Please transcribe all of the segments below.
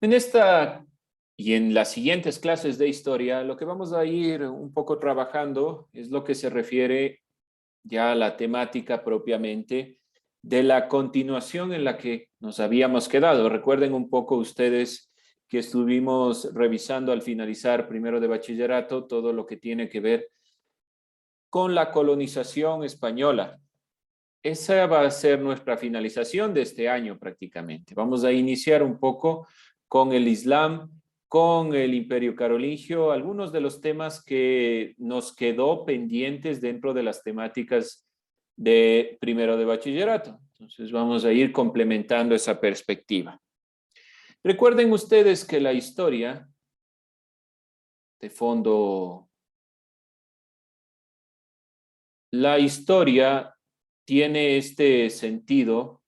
En esta y en las siguientes clases de historia, lo que vamos a ir un poco trabajando es lo que se refiere ya a la temática propiamente de la continuación en la que nos habíamos quedado. Recuerden un poco ustedes que estuvimos revisando al finalizar primero de bachillerato todo lo que tiene que ver con la colonización española. Esa va a ser nuestra finalización de este año prácticamente. Vamos a iniciar un poco con el Islam, con el Imperio Carolingio, algunos de los temas que nos quedó pendientes dentro de las temáticas de primero de bachillerato. Entonces vamos a ir complementando esa perspectiva. Recuerden ustedes que la historia, de fondo, la historia tiene este sentido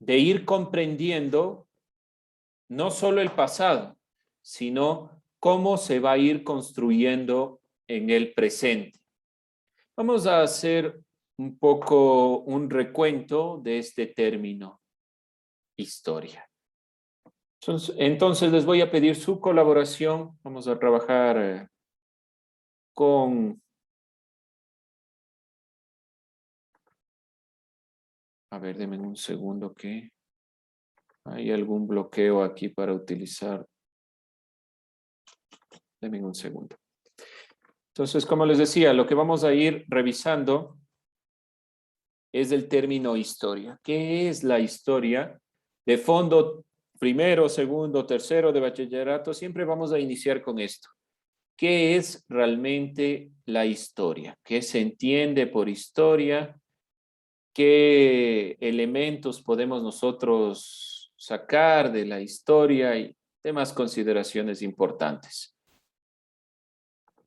de ir comprendiendo no solo el pasado, sino cómo se va a ir construyendo en el presente. Vamos a hacer un poco un recuento de este término, historia. Entonces les voy a pedir su colaboración. Vamos a trabajar con, a ver, denme un segundo que hay algún bloqueo aquí para utilizar. Denme un segundo. Entonces, como les decía, lo que vamos a ir revisando es el término historia. ¿Qué es la historia? De fondo, primero, segundo, tercero de bachillerato, siempre vamos a iniciar con esto. ¿Qué es realmente la historia? ¿Qué se entiende por historia? ¿Qué elementos podemos nosotros sacar de la historia y demás consideraciones importantes?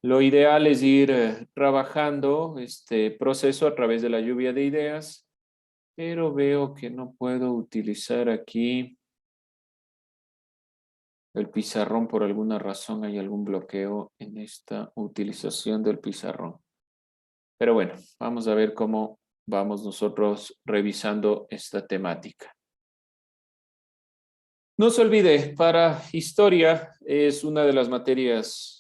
Lo ideal es ir trabajando este proceso a través de la lluvia de ideas, pero veo que no puedo utilizar aquí el pizarrón por alguna razón. Hay algún bloqueo en esta utilización del pizarrón. Pero bueno, vamos a ver cómo vamos nosotros revisando esta temática. No se olvide, para historia es una de las materias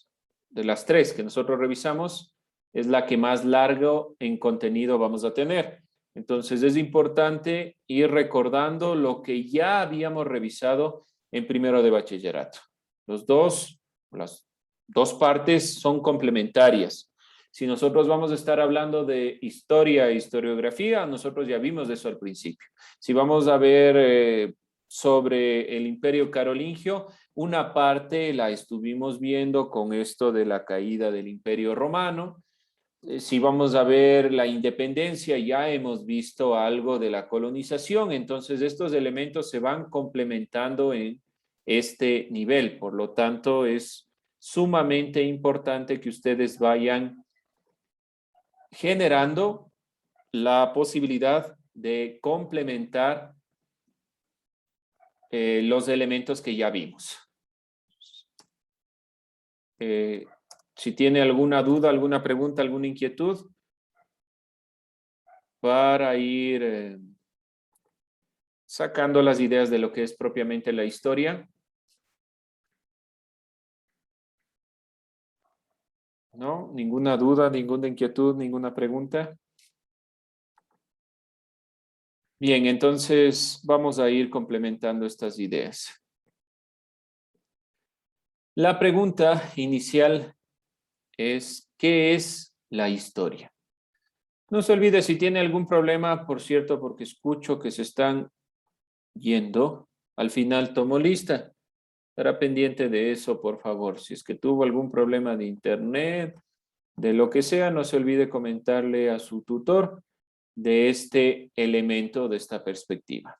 de las tres que nosotros revisamos, es la que más largo en contenido vamos a tener. Entonces es importante ir recordando lo que ya habíamos revisado en primero de bachillerato. Las dos partes son complementarias. Si nosotros vamos a estar hablando de historia e historiografía, nosotros ya vimos eso al principio. Si vamos a ver sobre el Imperio Carolingio, una parte la estuvimos viendo con esto de la caída del Imperio Romano. Si vamos a ver la independencia, ya hemos visto algo de la colonización, entonces estos elementos se van complementando en este nivel. Por lo tanto, es sumamente importante que ustedes vayan generando la posibilidad de complementar los elementos que ya vimos. Eh, si tiene alguna duda, alguna pregunta, alguna inquietud, para ir sacando las ideas de lo que es propiamente la historia. ¿No? Ninguna duda, ninguna inquietud, ninguna pregunta. Bien, entonces vamos a ir complementando estas ideas. La pregunta inicial es, ¿qué es la historia? No se olvide, si tiene algún problema, por cierto, porque escucho que se están yendo, al final tomo lista. Estará pendiente de eso, por favor. Si es que tuvo algún problema de internet, de lo que sea, no se olvide comentarle a su tutor de este elemento, de esta perspectiva.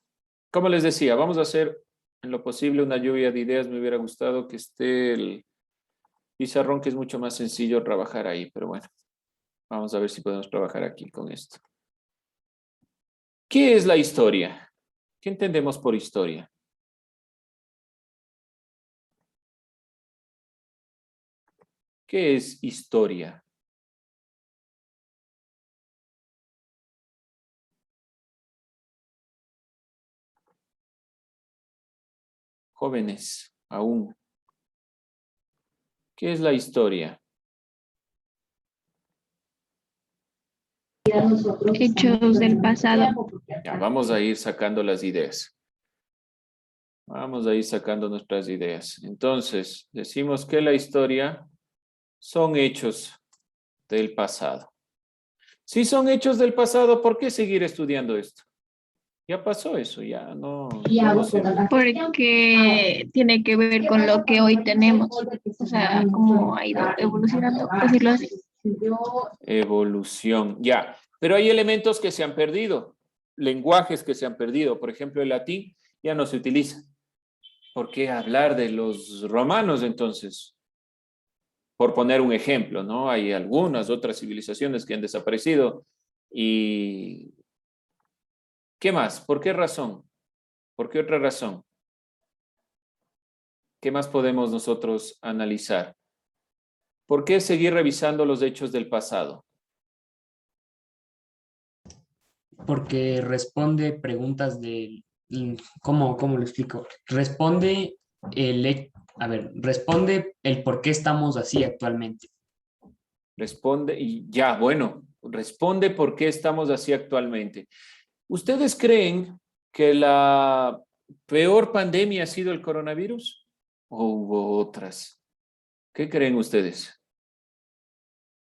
Como les decía, vamos a hacer en lo posible una lluvia de ideas. Me hubiera gustado que esté el pizarrón, que es mucho más sencillo trabajar ahí, pero bueno, vamos a ver si podemos trabajar aquí con esto. ¿Qué es la historia? ¿Qué entendemos por historia? ¿Qué es historia? jóvenes aún. ¿Qué es la historia? Hechos del pasado. Ya, vamos a ir sacando las ideas. Vamos a ir sacando nuestras ideas. Entonces, decimos que la historia son hechos del pasado. Si son hechos del pasado, ¿por qué seguir estudiando esto? Ya pasó eso, ya no sirve. Porque tiene que ver con lo que hoy tenemos, o sea, cómo ha ido evolucionando, por decirlo así. Evolución, ya. Pero hay elementos que se han perdido, lenguajes que se han perdido. Por ejemplo, el latín ya no se utiliza. ¿Por qué hablar de los romanos entonces? Por poner un ejemplo, ¿no? Hay algunas otras civilizaciones que han desaparecido. ¿Y qué más? ¿Por qué razón? ¿Por qué otra razón? ¿Qué más podemos nosotros analizar? ¿Por qué seguir revisando los hechos del pasado? Porque responde preguntas de, ¿cómo lo explico? Responde el por qué estamos así actualmente. Responde, y ya, bueno, responde por qué estamos así actualmente. ¿Ustedes creen que la peor pandemia ha sido el coronavirus? ¿O hubo otras? ¿Qué creen ustedes?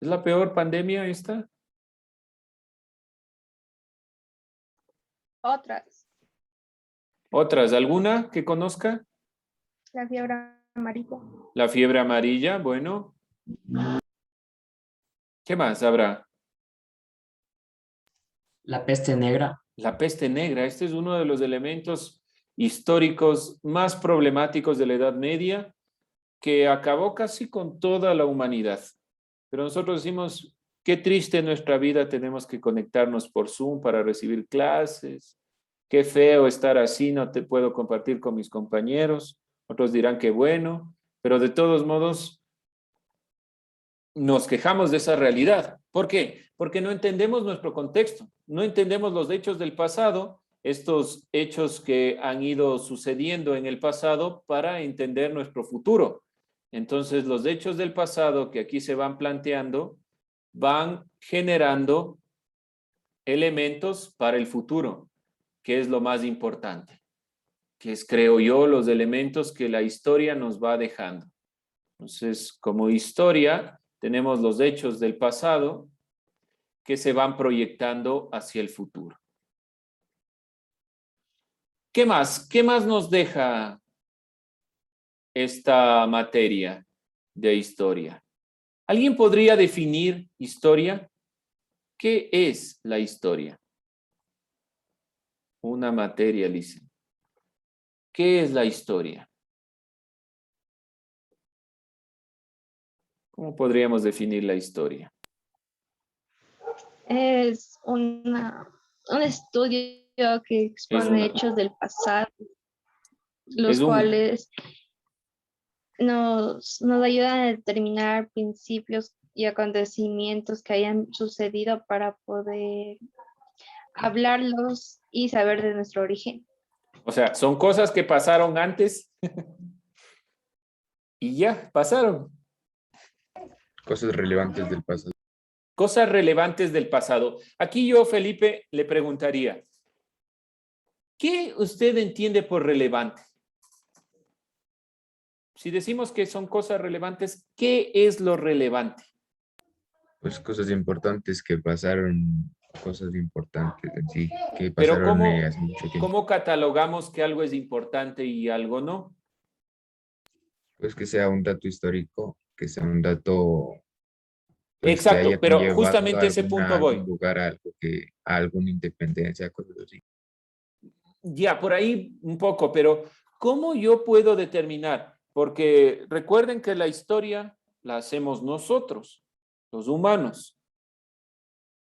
¿Es la peor pandemia esta? Otras, ¿Otras? ¿Alguna que conozca? la fiebre amarilla. La fiebre amarilla, bueno. ¿Qué más habrá? La peste negra. La peste negra. Este es uno de los elementos históricos más problemáticos de la Edad Media, que acabó casi con toda la humanidad. Pero nosotros decimos, qué triste nuestra vida, tenemos que conectarnos por Zoom para recibir clases. Qué feo estar así, no te puedo compartir con mis compañeros. Otros dirán que bueno, pero de todos modos nos quejamos de esa realidad. ¿Por qué? Porque no entendemos nuestro contexto, no entendemos los hechos del pasado, estos hechos que han ido sucediendo en el pasado para entender nuestro futuro. Entonces, los hechos del pasado que aquí se van planteando van generando elementos para el futuro, que es lo más importante, que es, creo yo, los elementos que la historia nos va dejando. Entonces, como historia, tenemos los hechos del pasado que se van proyectando hacia el futuro. ¿Qué más? ¿Qué más nos deja esta materia de historia? ¿Alguien podría definir historia? ¿Qué es la historia? Una materia, Lisa. ¿Qué es la historia? ¿Cómo podríamos definir la historia? Es un estudio que expone Es hechos del pasado, es los un, cuales nos ayudan a determinar principios y acontecimientos que hayan sucedido para poder hablarlos y saber de nuestro origen. o sea, son cosas que pasaron antes y ya pasaron. Cosas relevantes del pasado. Cosas relevantes del pasado. Aquí yo, Felipe, le preguntaría, ¿qué usted entiende por relevante? Si decimos que son cosas relevantes, ¿qué es lo relevante? Pues cosas importantes que pasaron, cosas importantes en sí, que Pero pasaron hace mucho tiempo. ¿cómo catalogamos que algo es importante y algo no? Pues que sea un dato histórico, que sea un dato pues que Exacto, haya pero conllevado justamente a ese punto a algún voy. lugar, a algo a alguna independencia, cosas así. Ya, por ahí un poco, pero ¿cómo yo puedo determinar? Porque recuerden que la historia la hacemos nosotros, los humanos,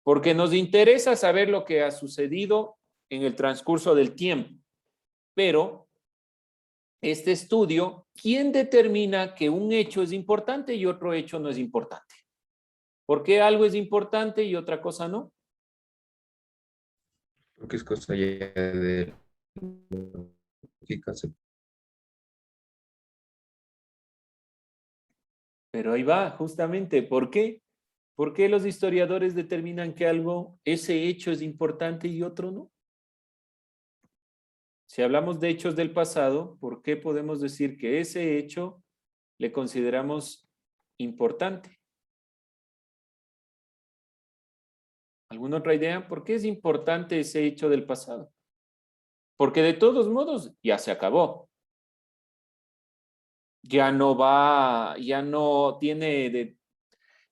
porque nos interesa saber lo que ha sucedido en el transcurso del tiempo. Pero este estudio, ¿quién determina que un hecho es importante y otro hecho no es importante? ¿Por qué algo es importante y otra cosa no? Porque es cosa ya de lógica, Pero ahí va, justamente. ¿Por qué? ¿Por qué los historiadores determinan que ese hecho es importante y otro no? Si hablamos de hechos del pasado, ¿por qué podemos decir que ese hecho le consideramos importante? ¿Alguna otra idea? ¿Por qué es importante ese hecho del pasado? Porque de todos modos ya se acabó. Ya no va, ya no tiene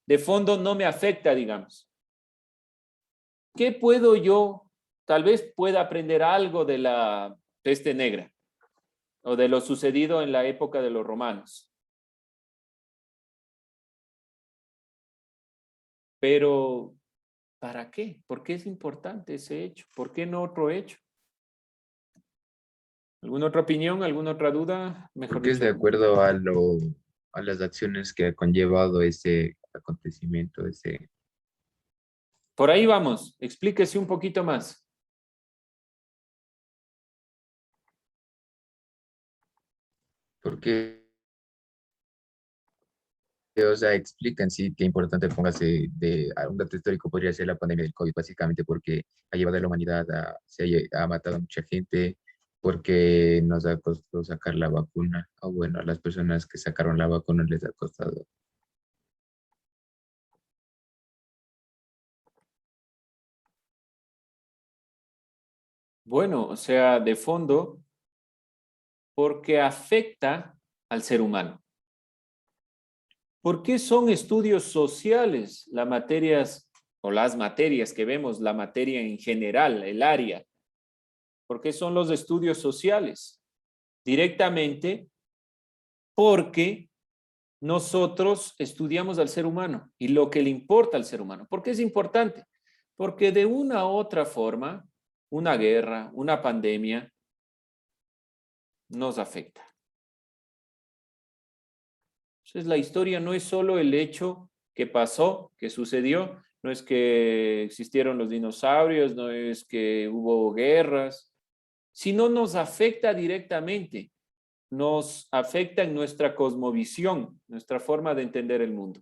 de fondo, no me afecta, digamos. ¿Qué puedo yo? Tal vez pueda aprender algo de la peste negra o de lo sucedido en la época de los romanos. Pero, ¿para qué? ¿Por qué es importante ese hecho? ¿Por qué no otro hecho? ¿Alguna otra opinión? ¿Alguna otra duda? Mejor Porque es de dicho. acuerdo a las acciones que ha conllevado ese acontecimiento, Por ahí vamos. Explíquese un poquito más. porque, o sea, explica en sí qué importante póngase a un dato histórico podría ser la pandemia del COVID, básicamente porque ha llevado a la humanidad ha matado a mucha gente, porque nos ha costado sacar la vacuna, o bueno, a las personas que sacaron la vacuna les ha costado. Bueno, o sea, de fondo, porque afecta al ser humano. ¿Por qué son estudios sociales las materias o las materias que vemos, la materia en general, el área? ¿Por qué son los estudios sociales? Directamente porque nosotros estudiamos al ser humano y lo que le importa al ser humano. ¿Por qué es importante? Porque de una u otra forma, una guerra, una pandemia, nos afecta. Entonces, la historia no es solo el hecho que pasó, que sucedió, no es que existieron los dinosaurios, no es que hubo guerras, sino nos afecta directamente, nos afecta en nuestra cosmovisión, nuestra forma de entender el mundo.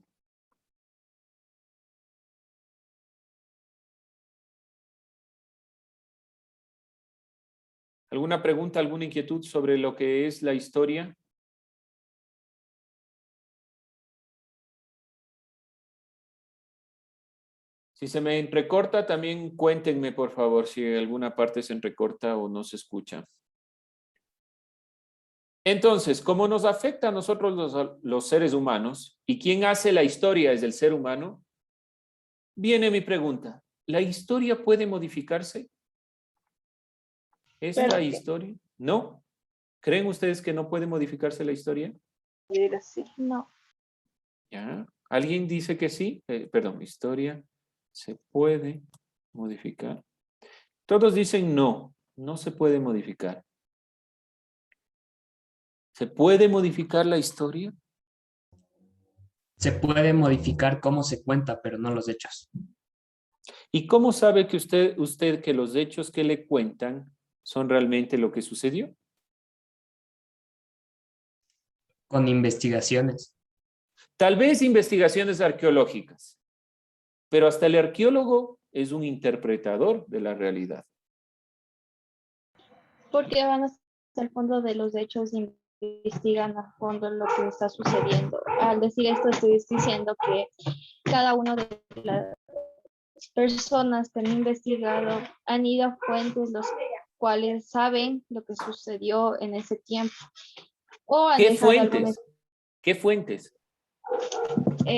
¿Alguna pregunta, alguna inquietud sobre lo que es la historia? Si se me entrecorta, también cuéntenme, por favor, si alguna parte se entrecorta o no se escucha. Entonces, ¿cómo nos afecta a nosotros los seres humanos? ¿Y quién hace la historia es el ser humano? Viene mi pregunta. ¿La historia puede modificarse? ¿Esta historia? ¿No? ¿Creen ustedes que no puede modificarse la historia? No. ¿Ya? ¿Alguien dice que sí? Perdón, historia se puede modificar. Todos dicen no, no se puede modificar. ¿Se puede modificar la historia? Se puede modificar cómo se cuenta, pero no los hechos. ¿Y cómo sabe que usted que los hechos que le cuentan son realmente lo que sucedió? Con investigaciones. Tal vez investigaciones arqueológicas, pero hasta el arqueólogo es un interpretador de la realidad. Porque van hasta el fondo de los hechos, investigan a fondo lo que está sucediendo. Al decir esto, estoy diciendo que cada una de las personas que han investigado han ido a fuentes los cuales saben lo que sucedió en ese tiempo. O han ¿Qué dejado fuentes? ¿Qué fuentes?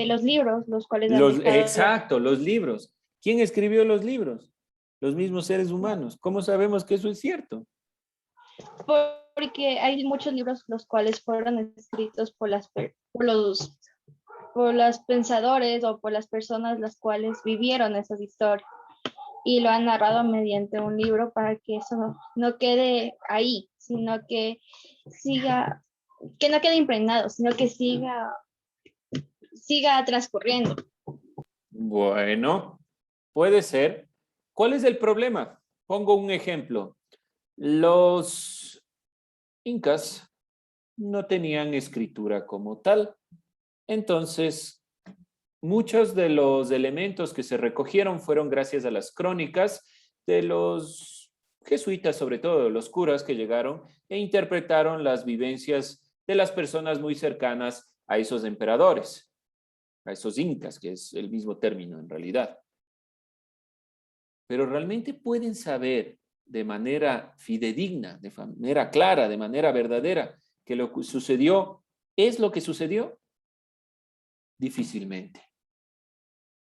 los libros, los cuales han dejado. Exacto, los libros. ¿Quién escribió los libros? Los mismos seres humanos. ¿Cómo sabemos que eso es cierto? Porque hay muchos libros los cuales fueron escritos por los pensadores o por las personas las cuales vivieron esas historias y lo han narrado mediante un libro para que eso no quede ahí, sino que siga, que no quede impregnado, sino que siga transcurriendo. Bueno, puede ser. ¿Cuál es el problema? Pongo un ejemplo. Los incas no tenían escritura como tal. Entonces, muchos de los elementos que se recogieron fueron gracias a las crónicas de los jesuitas, sobre todo los curas que llegaron e interpretaron las vivencias de las personas muy cercanas a esos emperadores, a esos incas, que es el mismo término en realidad. Pero realmente pueden saber de manera fidedigna, de manera clara, de manera verdadera, que lo que sucedió es lo que sucedió. Difícilmente.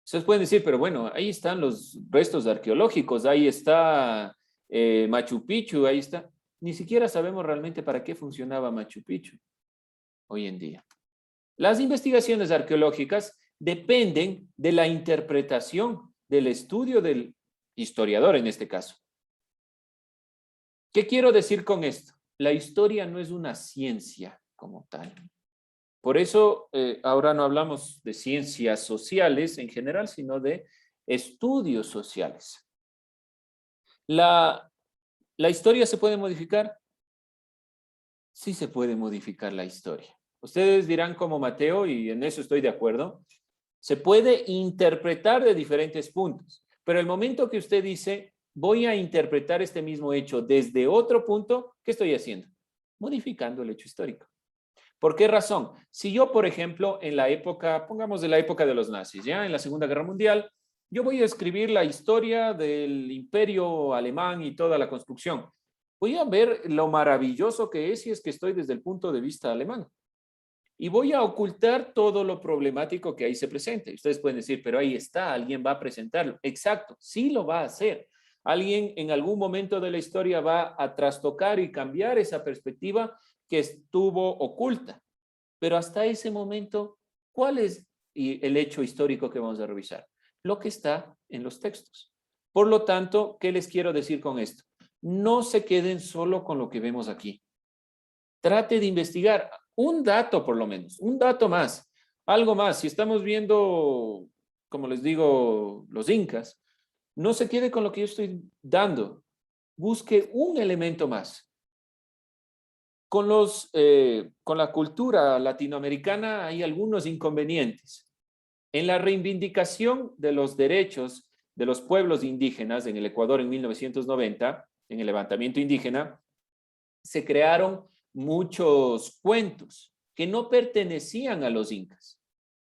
Ustedes pueden decir, pero bueno, ahí están los restos arqueológicos, ahí está Machu Picchu, ahí está. Ni siquiera sabemos realmente para qué funcionaba Machu Picchu hoy en día. Las investigaciones arqueológicas dependen de la interpretación, del estudio del historiador en este caso. ¿Qué quiero decir con esto? La historia no es una ciencia como tal. Por eso ahora no hablamos de ciencias sociales en general, sino de estudios sociales. ¿La historia se puede modificar? Sí se puede modificar la historia. Ustedes dirán como Mateo, y en eso estoy de acuerdo, se puede interpretar de diferentes puntos, pero el momento que usted dice, voy a interpretar este mismo hecho desde otro punto, ¿qué estoy haciendo? Modificando el hecho histórico. ¿Por qué razón? Si yo, por ejemplo, en la época, pongamos de la época de los nazis, ya en la Segunda Guerra Mundial, yo voy a escribir la historia del imperio alemán y toda la construcción. Voy a ver lo maravilloso que es si es que estoy desde el punto de vista alemán. Y voy a ocultar todo lo problemático que ahí se presente. Ustedes pueden decir, pero ahí está, alguien va a presentarlo. Exacto, sí lo va a hacer. Alguien en algún momento de la historia va a trastocar y cambiar esa perspectiva que estuvo oculta. Pero hasta ese momento, ¿cuál es el hecho histórico que vamos a revisar? Lo que está en los textos. Por lo tanto, ¿qué les quiero decir con esto? No se queden solo con lo que vemos aquí. Trate de investigar un dato por lo menos, un dato más, algo más. Si estamos viendo, como les digo, los incas, no se quede con lo que yo estoy dando. Busque un elemento más. Con la cultura latinoamericana hay algunos inconvenientes. En la reivindicación de los derechos de los pueblos indígenas en el Ecuador en 1990, en el levantamiento indígena, se crearon muchos cuentos que no pertenecían a los incas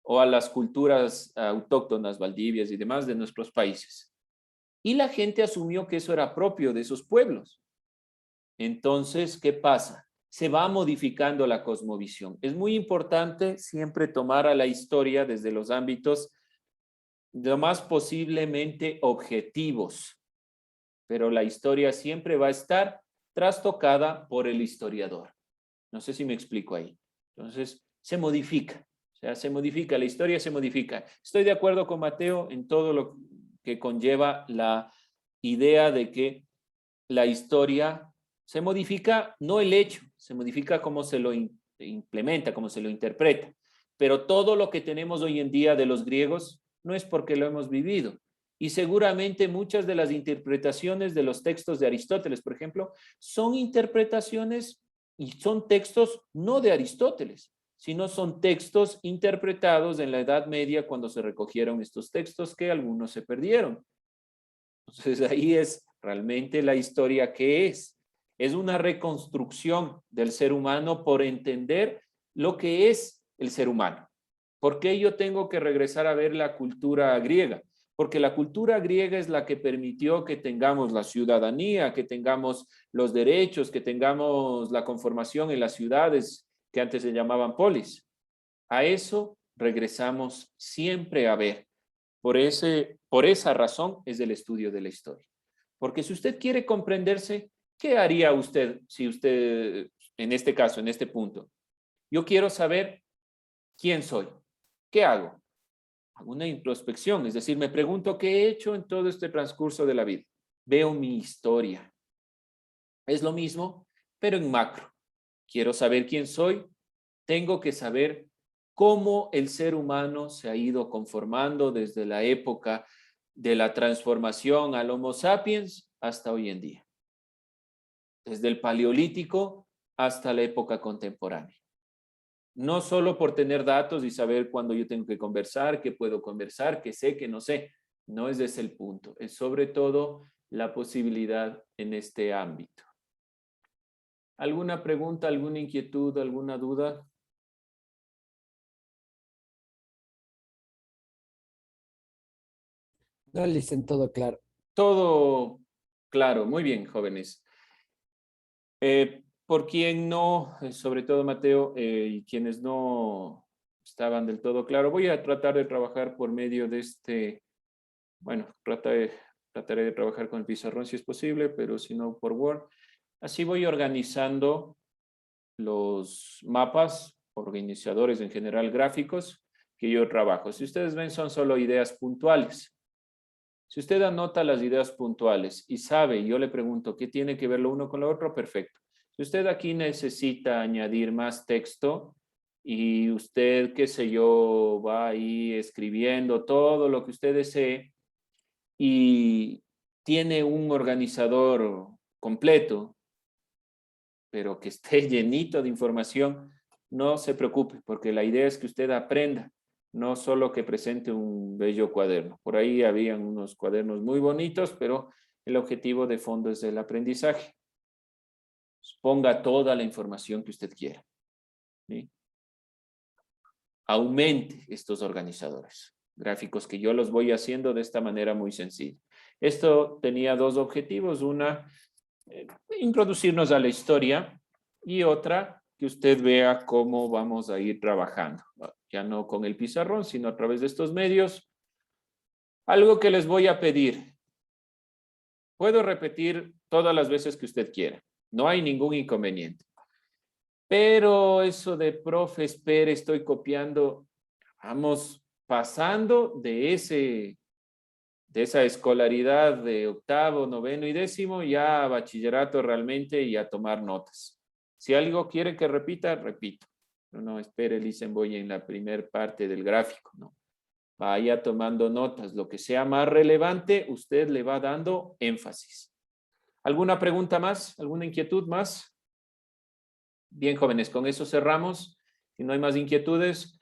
o a las culturas autóctonas, valdivias y demás de nuestros países. Y la gente asumió que eso era propio de esos pueblos. Entonces, ¿qué pasa? Se va modificando la cosmovisión. Es muy importante siempre tomar a la historia desde los ámbitos lo más posiblemente objetivos, pero la historia siempre va a estar trastocada por el historiador. No sé si me explico ahí. Entonces, se modifica. O sea, se modifica, la historia se modifica. Estoy de acuerdo con Mateo en todo lo que conlleva la idea de que la historia se modifica, no el hecho, se modifica cómo se lo implementa, cómo se lo interpreta. Pero todo lo que tenemos hoy en día de los griegos no es porque lo hemos vivido. Y seguramente muchas de las interpretaciones de los textos de Aristóteles, por ejemplo, son interpretaciones y son textos no de Aristóteles, sino son textos interpretados en la Edad Media cuando se recogieron estos textos que algunos se perdieron. Entonces ahí es realmente la historia que es. Es una reconstrucción del ser humano por entender lo que es el ser humano. ¿Por qué yo tengo que regresar a ver la cultura griega? Porque la cultura griega es la que permitió que tengamos la ciudadanía, que tengamos los derechos, que tengamos la conformación en las ciudades que antes se llamaban polis. A eso regresamos siempre a ver. Por esa razón es el estudio de la historia. Porque si usted quiere comprenderse, ¿qué haría usted si usted, en este caso, en este punto? Yo quiero saber quién soy. ¿Qué hago? Hago una introspección, es decir, me pregunto qué he hecho en todo este transcurso de la vida. Veo mi historia. Es lo mismo, pero en macro. Quiero saber quién soy. Tengo que saber cómo el ser humano se ha ido conformando desde la época de la transformación al Homo sapiens hasta hoy en día. Desde el Paleolítico hasta la época contemporánea. No solo por tener datos y saber cuándo yo tengo que conversar, qué puedo conversar, qué sé, qué no sé. No es ese el punto. Es sobre todo la posibilidad en este ámbito. ¿Alguna pregunta, alguna inquietud, alguna duda? No, listen, todo claro. Todo claro. Muy bien, jóvenes. Por quien no, sobre todo Mateo, y quienes no estaban del todo claro, voy a tratar de trabajar por medio de este, bueno, trataré de trabajar con el pizarrón si es posible, pero si no por Word. Así voy organizando los mapas, organizadores en general gráficos que yo trabajo. Si ustedes ven, son solo ideas puntuales. Si usted anota las ideas puntuales y sabe, yo le pregunto, ¿qué tiene que ver lo uno con lo otro? Perfecto. Si usted aquí necesita añadir más texto y usted, qué sé yo, va ahí escribiendo todo lo que usted desee y tiene un organizador completo, pero que esté llenito de información, no se preocupe, porque la idea es que usted aprenda, no solo que presente un bello cuaderno. Por ahí habían unos cuadernos muy bonitos, pero el objetivo de fondo es el aprendizaje. Ponga toda la información que usted quiera, ¿sí? Aumente estos organizadores gráficos que yo los voy haciendo de esta manera muy sencilla. Esto tenía dos objetivos. Una, introducirnos a la historia, y otra, que usted vea cómo vamos a ir trabajando. Ya no con el pizarrón, sino a través de estos medios. Algo que les voy a pedir. Puedo repetir todas las veces que usted quiera. No hay ningún inconveniente. Pero eso de profe, espere, estoy copiando. Vamos pasando de esa escolaridad de octavo, noveno y décimo ya a bachillerato realmente y a tomar notas. Si algo quiere que repita, repito. No espere, dicen, voy en la primer parte del gráfico, no. Vaya tomando notas. Lo que sea más relevante, usted le va dando énfasis. ¿Alguna pregunta más? ¿Alguna inquietud más? Bien, jóvenes, con eso cerramos. Si no hay más inquietudes,